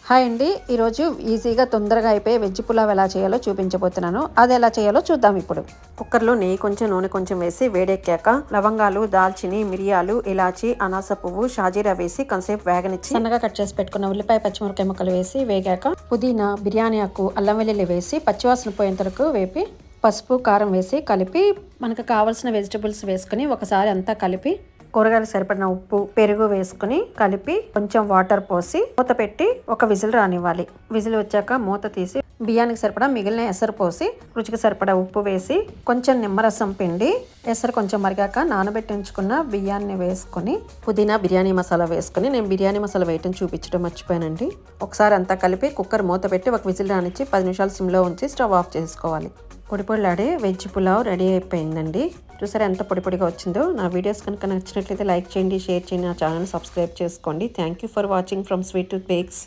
Hi అండి, ఈరోజు ఈజీగా తొందరగా అయిపోయే వెజ్ పులావ్ ఎలా చేయాలో చూపించబోతున్నాను. అది ఎలా చేయాలో చూద్దాం. ఇప్పుడు కుక్కర్లో నెయ్యి కొంచెం, నూనె కొంచెం వేసి వేడెక్కాక లవంగాలు, దాల్చిని, మిరియాలు, ఇలాచి, అనాస పువ్వు, షాజీరా వేసి కొంతసేపు వేగనిచ్చి సన్నగా కట్ చేసి పెట్టుకున్న ఉల్లిపాయ, పచ్చిమిరపకాయ ముక్కలు వేసి వేగాక పుదీనా, బిర్యానీ ఆకు, అల్లం వెల్లుల్లి వేసి పచ్చివాసన పోయేంత వరకు వేపి పసుపు, కారం వేసి కలిపి మనకు కావాల్సిన వెజిటబుల్స్ వేసుకుని ఒకసారి అంతా కలిపి కూరగాయలు సరిపడిన ఉప్పు, పెరుగు వేసుకుని కలిపి కొంచెం వాటర్ పోసి మూత పెట్టి ఒక విజిల్ రానివ్వాలి. విజిల్ వచ్చాక మూత తీసి బియ్యానికి సరిపడా మిగిలిన ఎసరు పోసి రుచికి సరిపడా ఉప్పు వేసి కొంచెం నిమ్మరసం పిండి ఎసరు కొంచెం మరిగాక నానబెట్టి ఉంచుకున్న బియ్యాన్ని వేసుకుని పుదీనా, బిర్యానీ మసాలా వేసుకుని, నేను బిర్యానీ మసాలా వేయటం చూపించడం మర్చిపోయానండి. ఒకసారి అంతా కలిపి కుక్కర్ మూత పెట్టి ఒక విజిల్ రానిచ్చి 10 నిమిషాలు సిమ్లో ఉంచి స్టవ్ ఆఫ్ చేసుకోవాలి. పొడిలాడే వెజ్ పులావ్ రెడీ అయిపోయిందండి. చూసారా ఎంత పొడిగా వచ్చిందో. నా వీడియోస్ కనుక నచ్చినట్లయితే లైక్ చేయండి, షేర్ చేయండి, నా ఛానల్ సబ్స్క్రైబ్ చేసుకోండి. Thank you for watching from sweet tooth bakes.